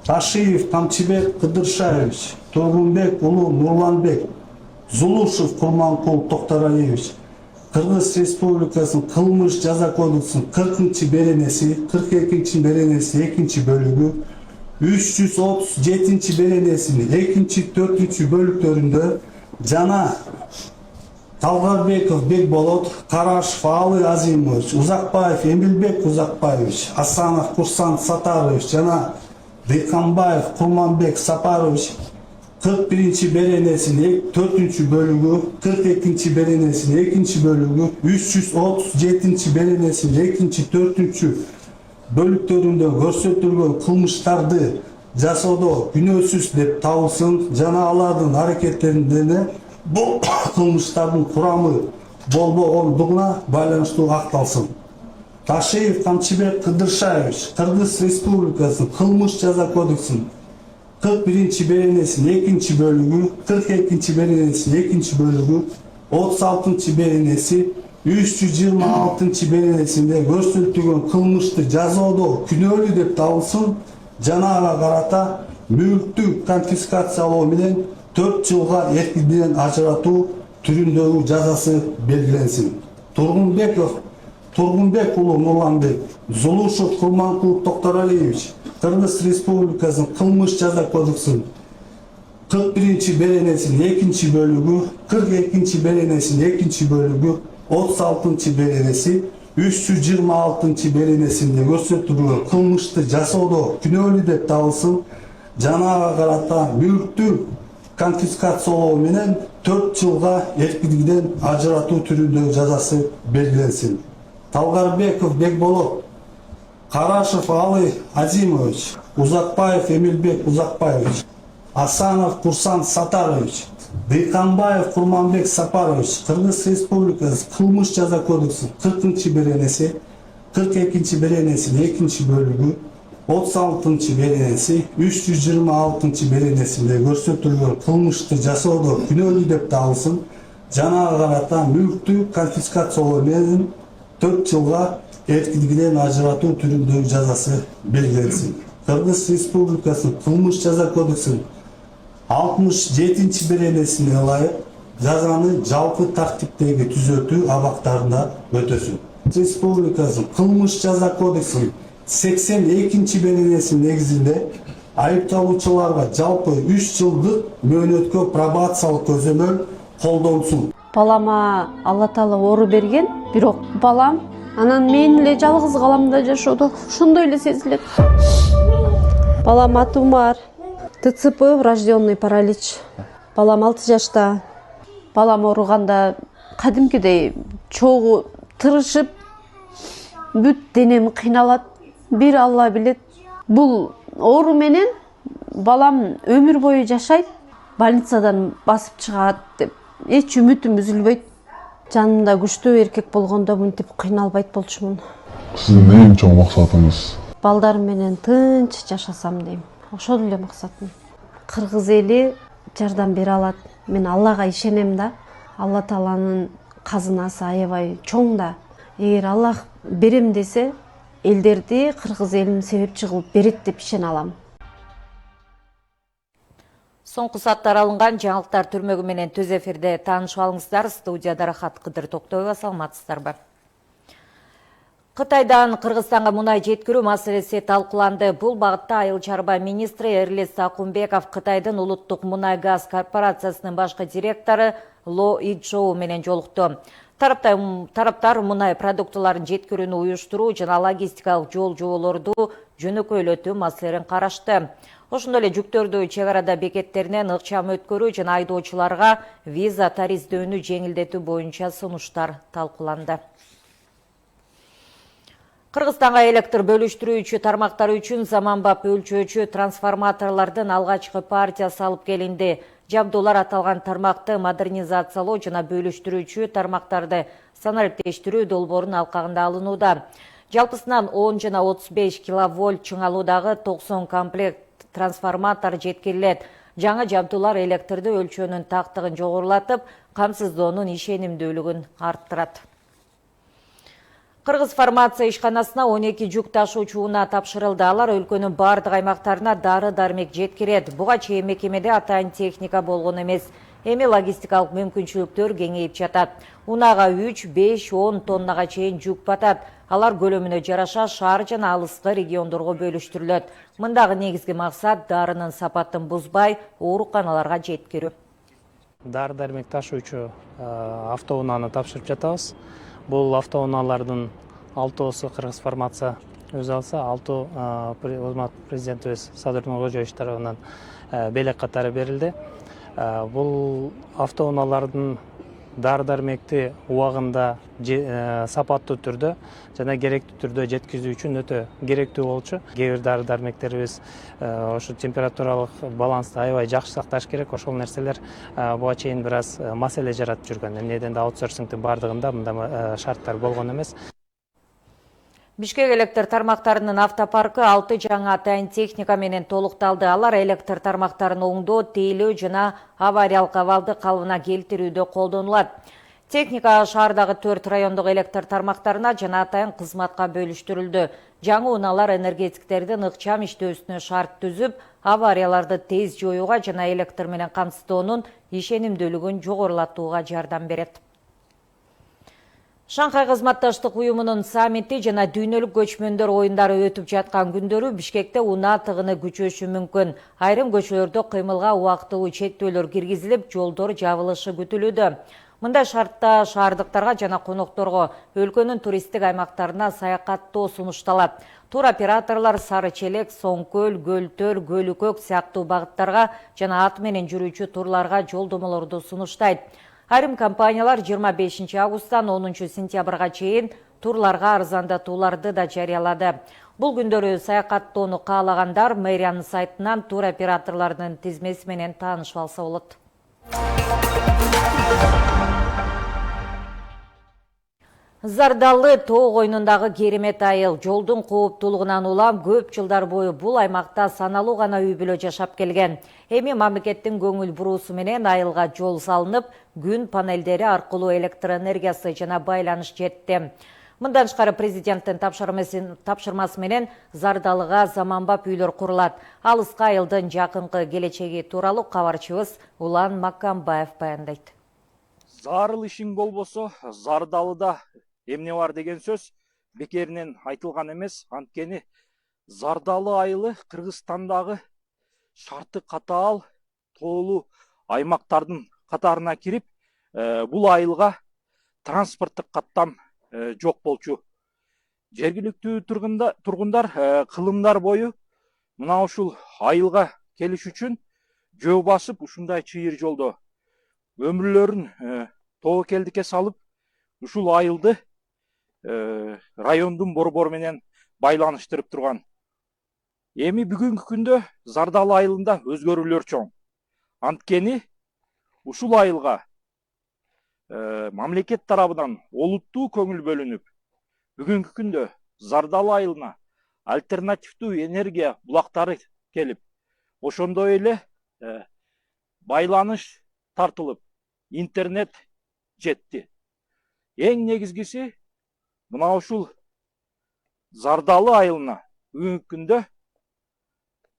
Ташиев Тамчибек Кыдыршаевич, Тургунбек Улу Нурланбек, Зулушев Курманкул Токтараевич, Кыргыз Республикасынын Кылмыш жаза кодексинин 40 беренеси, 42 беренеси 2 бөлүгү, 337 беренесинин 2-4 бөлүктөрүндө жана Талгарбеков Бекболот, Карашев Алы Азимович, Узакбаев Эмилбек Узакбаевич, Асанов Курсан Сатарович жана Дыйканбаев Курманбек Сапарович 41 беренесinin 4 bölügü, 42 беренесinin 2 bölügü, 337 беренесinin 2-4 bölüktörүндө көрсөтүлгөн кылмыштарды жасоодо күнөөсүз деп табылсын жана алардын аракеттерине бул кылмыштардын курамы болбогондугуна байланыштуу акталсын. Ташиев Тамчибек Кыдыршаевич Кыргыз Республикасынын Кылмыш жаза кодексинин 41 беренесinin 2 bölügü, 42 беренесinin 2 bölügü, 36 беренеси, 326 беренесинде көрсөтүлгөн кылмышты жазоодо күнөөлүү деп табылсын жана ага карата мүлктү конфискациялоо менен 4 жылга эркиндигинен ажыратуу түрүндөгү жазасы белгиленсин. Тургунбек Улу Нурланбек, Зулушев Курманкул Токтаралиевич, Кыргыз Республикасынын Кылмыш жаза кодексинин 41 беренесinin 2 bölügü, 42 беренесinin 2 bölügü, 36 беренеси, 326 беренесинде көрсөтүлгөн кылмышты жасоодо күнөөлүү деп табылсын жана ага карата мүлктү конфискациялоо менен 4 жылга эркиндигинен ажыратуу түрүндөгү жазасы белгиленсин. Талгарбеков Бекболот, Карашев Алы Азимович, Узакбаев Эмилбек Узакбаевич, Асанов Курсан Сатарович, Дыйканбаев Курманбек Сапарович, Кыргыз Республикасы Кылмыш жаза кодексинин 40 беренеси, 42 беренесинин 2 bölügü, 36 беренеси, 326 беренесинде көрсөтүлгөн кылмышты жасоодо күнөөлүү деп табылсын жана ага карата мүлктү конфискациялоо менен 4 жылга эркиндигинен ажыратуу түрүндөгү жазасы белгиленсин. Кыргыз Республикасынын Кылмыш жаза кодексинин 67 беренесине ылайык жазаны жалпы тартиптеги түзөтүү абактарында өтөсүн. Республикасынын Кылмыш жаза кодексинин 82 беренесинин негизинде айыпталуучуларга жалпы 3 жылдык мөөнөткө пробациялык көзөмөл колдонсун. Балама Алла Таала оору берген, бирок балам анан мен эле жалгыз калам да жашоодо ошондой эле сезилет. Балам аты Умар, ТЦП врожденный паралич. Балам 6 жашта. Балам ооруганда кадимкидей чогуу тырышып бүт денем кыйналат. Бир Алла билет. Бул оору менен балам өмүр бою жашайт, больницадан басып чыгат деп эч үмүтүм үзүлбөйт. Жанымда күчтүү эркек болгондо мынтип кыйналбайт болчумун. Сиздин эң чоң максатыңыз? Балдарым менен тынч жашасам дейм. Ошол эле максатым. Кыргыз эли жардам бере алат. Мен Аллага ишенем да. Алла Тааланын казынасы аябай чоң да. Эгер Аллах берем десе, элдерди кыргыз элин себепчи кылып берет деп ишене алам. Соңку сааттар алынган жаңылыктар түрмөгү менен түз эфирде таанышып алыңыздар. Студияда Рахат Кыдыр Токтоева, саламатсыздарбы? Кытайдан Кыргызстанга мунай жеткирүү маселеси талкууланды. Бул багытта Айыл чарба министри Эрлес Сакунбеков Кытайдын улуттук мунай газ корпорациясынын башкы директору Ло Ичжоу менен жолукту. Тараптар мунай продуктыларын жеткирүүнү уюштуруу жана логистикалык жол жоболорду жөнөкөйлөтүү маселелерин карашты. Ошондой эле жүктөрдү чек арада бекеттеринен ыкчам өткөрүү жана айдоочуларга виза тариздөөнү жеңилдетүү боюнча сунуштар талкууланды. Кыргызстанга электр бөлүштүрүүчү тармактар үчүн заманбап өлчөөчү трансформаторлордун алгачкы партиясы алып келинди. Жабдуулар аталган тармакты модернизациялоо жана бөлүштүрүүчү тармактарды санариптештирүү долбоорунун алкагында алынууда. Жалпысынан 10 жана 35 киловольт чыңалуудагы 90 комплект трансформатор жеткирилет. Жаңы жабдуулар электрди өлчөөнүн тактыгын жогорулатып, камсыздоонун ишенимдүүлүгүн арттырат. Кыргыз фармация ишканасына 12 жүк ташуучу унаа тапшырылды. Алар өлкөнүн бардык аймактарына дары-дармек жеткирет. Буга чейин мекемеде атайын техника болгон эмес. Эми логистикалык мүмкүнчүлүктөр кеңейип жатат. Унаага 3, 5, 10 тоннага чейин жүк батат. Алар көлөмүнө жараша шаар жана алыскы региондорго бөлүштүрүлөт. Мындагы негизги максат дарынын сапатын бузбай, ооруканаларга жеткирүү. Дары-дармек ташуучу автоунааны тапшырып жатабыз. Бул автоунаалардын 6-сы Кыргыз фармация өз алса, 6 президентибиз Садыр Нуркожоевич тарабынан белек катары берилди. Бул автоунаалардын дары-дармекти убагында сапаттуу түрдө жана керектүү түрдө жеткизүү үчүн өтө керектүү болчу. Кээ бир дары-дармектерибиз ошо температуралык балансты аябай жакшы сакташ керек. Ошол нерселер буга чейин бир аз маселе жаратып жүргөн. Эмнеден да аутсорсингдин бардыгында мындай шарттар болгон эмес. Бишкек электр тармактарынын автопаркы 6 жаңа атайын техника менен толукталды. Алар электр тармактарын оңдоо, тейлөө жана авариялык абалды калыбына келтирүүдө колдонулат. Техника шаардагы 4 райондук электр тармактарына жана атайын кызматка бөлүштүрүлдү. Жаңы унаалар энергетиктердин ыкчам иштөөсүнө шарт түзүп, аварияларды тез жоюуга жана электр менен камсыздоонун ишенимдүүлүгүн жогорулатууга жардам берет. Шанхай кызматташтык уюмунун саммити жана дүйнөлүк көчмөндөр оюндары өтүп жаткан күндөрү Бишкекте унаа тыгыны күчөшү мүмкүн. Айрым көчөлөрдө кыймылга убактылуу чектөөлөр киргизилип, жолдор жабылышы күтүлүүдө. Мындай шартта шаардыктарга жана конокторго өлкөнүн туристтик аймактарына саякаттоо сунушталат. Тур операторлор Сары Челек, Соңкөл, Көлтөр, Көлүкөк сыяктуу багыттарга жана ат менен жүрүүчү турларга жолдомолорду сунуштайт. Айрым компаниялар 25 августтан 10 сентябрга чейин турларга арзандатууларды да жарыялады. Бул күндөрү саякаттоону каалагандар мэриянын сайтынан тур операторлордун тизмеси менен таанышып алса болот. Зардалы тоо койнундагы керемет айыл жолдун кооптуулугунан улам көп жылдар бою бул аймакта саналуу гана үй бүлө жашап келген. Эми мамлекеттин көңүл буруусу менен айылга жол салынып, күн панелдери аркылуу электр энергиясы жана байланыш жетти. Мындан тышкары президенттин тапшырмасы менен Зардалыга заманбап үйлөр курулат. Алыскы айылдын жакынкы келечеги тууралуу кабарчыбыз Улан Маккамбаев баяндайт. Зарыл ишиң болбосо, Зардалыда эмне бар деген сөз бекеринен айтылган эмес. Анткени Зардалы айылы Кыргызстандагы шарты катаал тоолуу аймактардын катарына кирип, бул айылга транспорттук каттам жок болчу. Жергиликтүү тургундар кылымдар бою мына ушул айылга келиш үчүн жөө басып, ушундай чыйыр жолдо өмүрлөрүн тобокелдикке салып, ушул айылды райондун борбору менен байланыштырып турган. Эми бүгүнкү күндө Зардалы айылында өзгөрүүлөр чоң. Анткени ушул айылга мамлекет тарабынан олуттуу көңүл бөлүнүп, бүгүнкү күндө Зардалы айылына альтернативдүү энергия булактары келип, ошондой эле байланыш тартылып, интернет жетти. Эң негизгиси мына ушул Зардалы айылына бүгүнкү күндө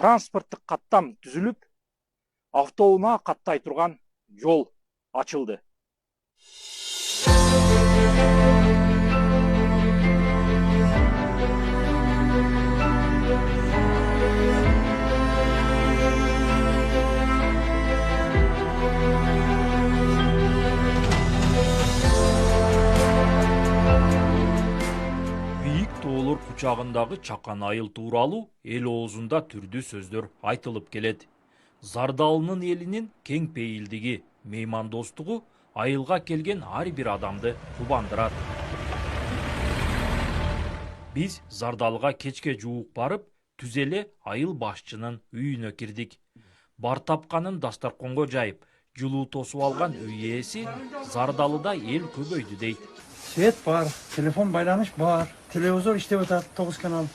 транспорттук каттам түзүлүп, автоунаа каттай турган жол ачылды. Тоолор кучагындагы чакан айыл тууралуу эл оозунда түрдүү сөздөр айтылып келет. Зардалынын элинин кең пейилдиги, меймандостугу айылга келген ар бир адамды кубандырат. Биз Зардалыга кечке жуук барып, түз эле айыл башчынын үйүнө кирдик. Бар тапканын дастарконго жайып, жылуу тосуп алган үй ээси Зардалыда эл көбөйдү дейт. Свет бар, телефон байланыш бар, телевизор иштеп атат, 9 канал.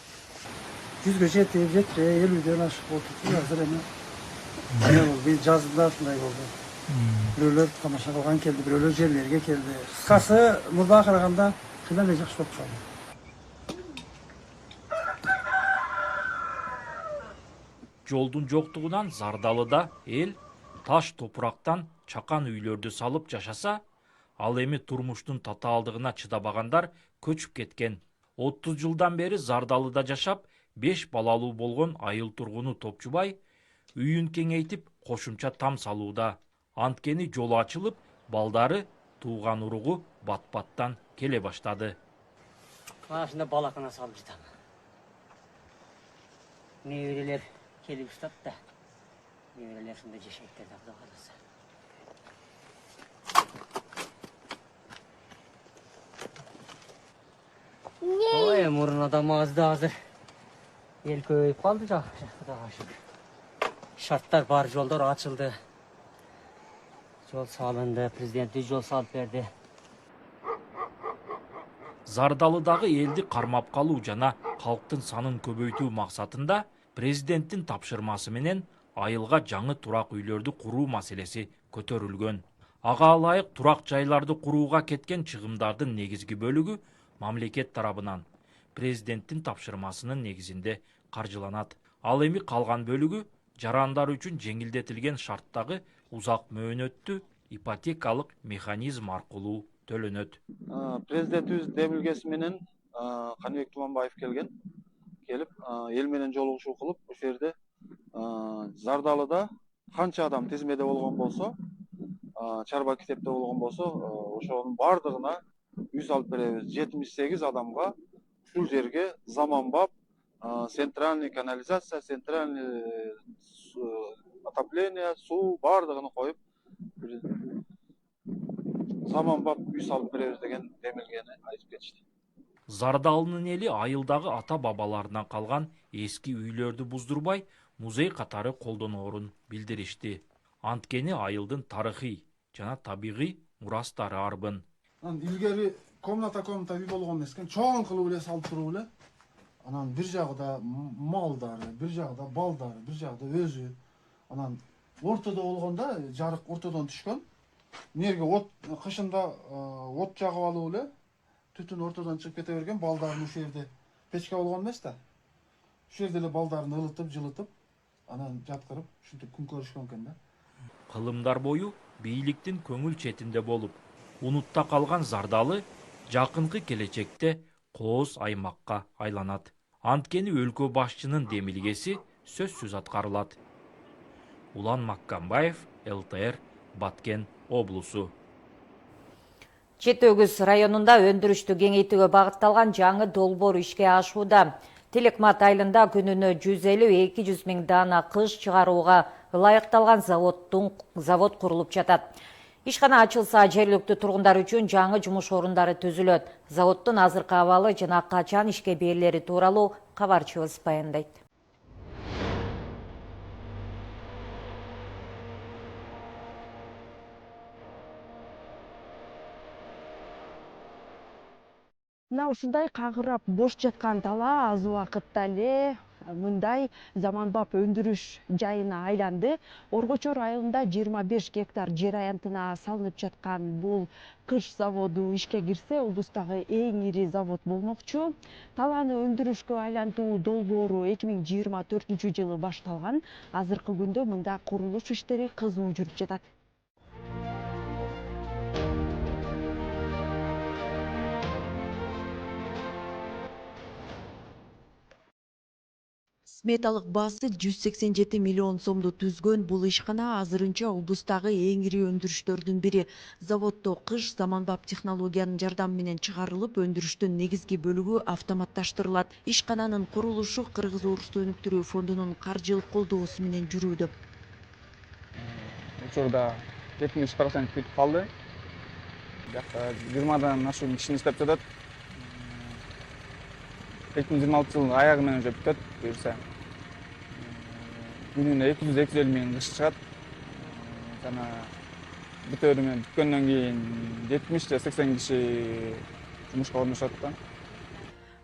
100гө жетип, жетпей, 50ден ашык болуп азыр эми. Бул жазында ушундай болду. Бирөөлөр тамаша кылган келди, бирөөлөр жерлерге келди. Кыскасы, мурдага караганда кыйла эле жакшы болуп калды. жолдун жоктугунан Зардалыда эл таш топурактан чакан үйлөрдү салып жашаса, ал эми турмуштун татаалдыгына чыдабагандар көчүп кеткен. 30 жылдан бери Зардалыда жашап, 5 балалуу болгон айыл тургуну Топчубай үйүн кеңейтип, кошумча там салууда. Анткени жолу ачылып, балдары тууган уругу бат-баттан келе баштады. Ушунда балакана салып жатам. Неберелер келип устат да. Неберелер ушунда жашайт да Кудай кааласа. Ой, мурун адам азды азыр. Эл көбөйүп калды Кудайга шүгүр. Шарттар бар, жолдор ачылды. Жол салынды, президент жол салып берди. Зардалыдагы элди кармап калуу жана калктын санын көбөйтүү максатында президенттин тапшырмасы менен айылга жаңы турак үйлөрдү куруу маселеси көтөрүлгөн. Ага ылайык турак жайларды курууга кеткен чыгымдардын негизги бөлүгү мамлекет тарабынан президенттин тапшырмасынын негизинде каржыланат. Ал эми калган бөлүгү жарандар үчүн жеңилдетилген шарттагы узак мөөнөттүү ипотекалык механизм аркылуу төлөнөт. Президентибиз демилгеси менен Каныбек Туманбаев келген. Келип, эл менен жолугушуу кылып, ошол жерде Зардалыда канча адам тизмеде болгон болсо, чарба китепте болгон болсо, ошонун бардыгына үй салып беребиз. 78 адамга ушул жерге заманбап центральный канализация, центральный отопление, суу бардыгын коюп заманбап үй салып беребиз деген демилгени айтып кетишти. Зардалынын эли айылдагы ата-бабаларынан калган эски үйлөрдү буздурбай, музей катары колдоноорун билдиришти. Анткени айылдын тарыхый жана табигый мурастары арбын. Илгери комната үй болгон эмес экен, чоң кылып эле салып туруп эле. Анан бир жагында малдары, бир жагында балдары, бир жагында өзү. Анан ортодо болгондо жарык ортодон түшкөн. Нерге от кышында от жагып алып эле түтүн ортодон чыгып кете берген, балдарын ушул жерде печка болгон эмес да. Ушул жерде эле балдарын ылытып, жылытып, анан жаткырып, ушинтип күн көрүшкөн экен да. Кылымдар бою бийликтин көңүл четинде болуп, унутта калган Зардалы жакынкы келечекте кооз аймакка айланат. Анткени өлкө башчынын демилгеси сөзсүз аткарылат. Улан Маккамбаев, ЛТР, Баткен облусу. Чет Өгүз районунда өндүрүштү кеңейтүүгө багытталган жаңы долбоор ишке ашууда. Телекмат айылында күнүнө 150-200 миң дана кыш чыгарууга ылайыкталган завод курулуп жатат. Ишкана ачылса, жергиликтүү тургундар үчүн жаңы жумуш орундары түзүлөт. Заводдун азыркы абалы жана качан ишке берилери тууралуу кабарчыбыз баяндайт. Мына ушундай кагырап бош жаткан дала аз убакытта эле мындай заманбап өндүрүш жайына айланды. Оргочор айылында 25 гектар жер аянтына салынып жаткан бул кыш заводу ишке кирсе, облустагы эң ири завод болмокчу. Талааны өндүрүшкө айлантуу долбоору 2024 жылы башталган. Азыркы күндө мында курулуш иштери кызуу жүрүп жатат. Сметалык баасы 187 миллион сомду түзгөн бул ишкана азырынча облустагы эң ири өндүрүштөрдүн бири. Заводдо кыш заманбап технологиянын жардамы менен чыгарылып, өндүрүштүн негизги бөлүгү автоматташтырылат. Ишкананын курулушу Кыргыз Орусту өнүктүрүү фондунун каржылык колдоосу менен жүрүүдө. Учурда 70% бүтүп калды. 20 ашуун кишини иштеп жатат. 2026 жылдын аягы менен уже бүтөт, буюрса. Күнүнө 200-250 миң кыш чыгат. Жана бүтөөрү менен бүткөндөн кийин 70-80 киши жумушка орношот да.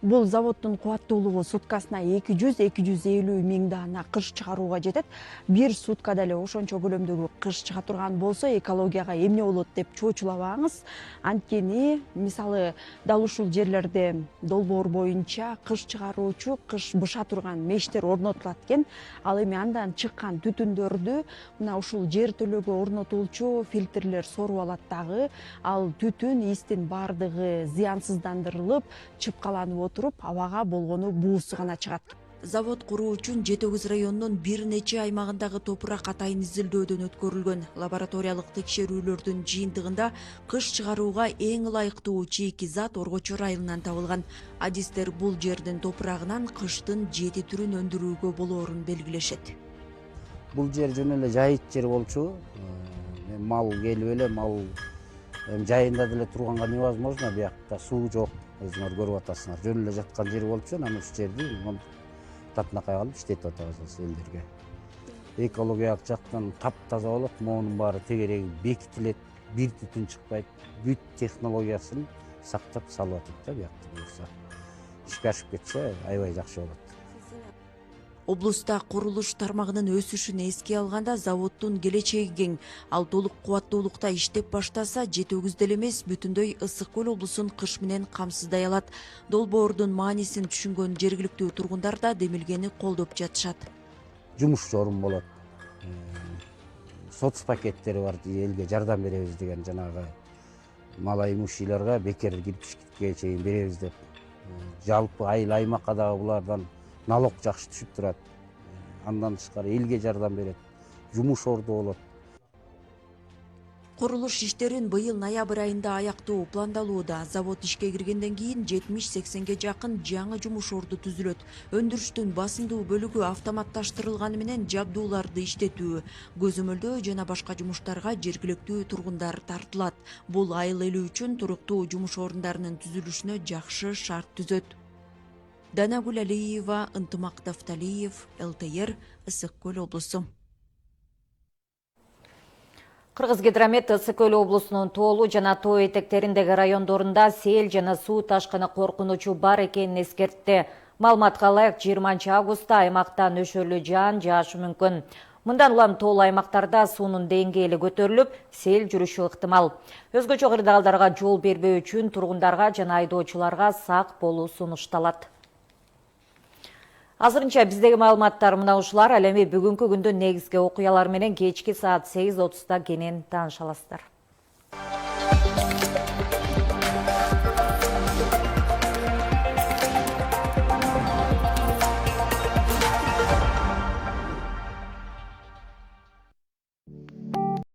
Бул заводдун кубаттуулугу суткасына 200-250 миң даана кыш чыгарууга жетет. Бир суткада эле ошончо көлөмдөгү кыш чыга турган болсо экологияга эмне болот деп чоочулабаңыз. Анткени мисалы дал ушул жерлерде долбоор боюнча кыш чыгаруучу, кыш быша турган мештер орнотулат экен. Ал эми андан чыккан түтүндөрдү мына ушул жертөлөгө орнотулчу фильтрлер соруп алат дагы. Ал түтүн истин бардыгы зыянсыздандырылып, чыпкаланып отуруп, абага болгону буусу гана чыгат. Завод куруу үчүн Жети-Өгүз районунун бир нече аймагындагы топурак атайын изилдөөдөн өткөрүлгөн. Лабораториялык текшерүүлөрдүн жыйынтыгында кыш чыгарууга эң ылайыктуу чийки зат Оргочор айылынан табылган. Адистер бул жердин топурагынан кыштын 7 түрүн өндүрүүгө болоорун белгилешет. Бул жер жөн эле жайыт жер болчу. Мал келип эле, мал жайында деле турганга невозможно, биякта суу жок. Өзүңөр көрүп атасыңар. Жөн эле жаткан жер болчу, анан ушул жерди татынакай калып иштетип атабыз элдерге. Экологиялык жактан таптаза болот, моунун баары тегереги бекитилет, бир түтүн чыкпайт. Бүт технологиясын сактап салып атат да биякта буюрса. Ишке ашып кетсе, аябай жакшы болот. Облуста курулуш тармагынын өсүшүн эске алганда заводдун келечеги кең. Ал толук кубаттуулукта иштеп баштаса, Жети-Өгүздө эле эмес, бүтүндөй Ысык Көл облусун кыш менен камсыздай алат. Долбоордун маанисин түшүнгөн жергиликтүү тургундар да демилгени колдоп жатышат. Жумуш орун болот. Соц пакеттери бар, элге жардам беребиз деген жанагы мала имущийлерге бекер кирпичке чейин беребиз деп. Жалпы айыл аймакка дагы булардан налог жакшы түшүп турат. Андан тышкары элге жардам берет. Жумуш орду болот. Курулуш иштерин быйыл ноябрь айында аяктоо пландалууда. Завод ишке киргенден кийин 70-80ге жакын жаңы жумуш орду түзүлөт. Өндүрүштүн басымдуу бөлүгү автоматташтырылганы менен жабдууларды иштетүү, көзөмөлдөө жана башка жумуштарга жергиликтүү тургундар тартылат. Бул айыл эли үчүн туруктуу жумуш орундарынын түзүлүшүнө жакшы шарт түзөт. Данагүл Алиева, Ынтымак Дафталиев, ЛТР, Ысык Көл облусу. Кыргызгидромет Ысык Көл облусунун Тоолу жана Тоо этектериндеги райондорунда сел жана суу ташкыны коркунучу бар экенин эскертти. Маалыматка ылайык 20 августта аймакта нөшөрлүү жаан жаашы мүмкүн. Мындан улам тоолуу аймактарда суунун деңгээли көтөрүлүп, сел жүрүшү ыктымал. Өзгөчө кырдаалдарга жол бербөө үчүн тургундарга жана айдоочуларга сак болуу сунушталат. Азырынча биздеги маалыматтар мына ушулар. Ал эми бүгүнкү күндүн негизги окуялары менен кечки саат 8:30 кенен тааныша аласыздар.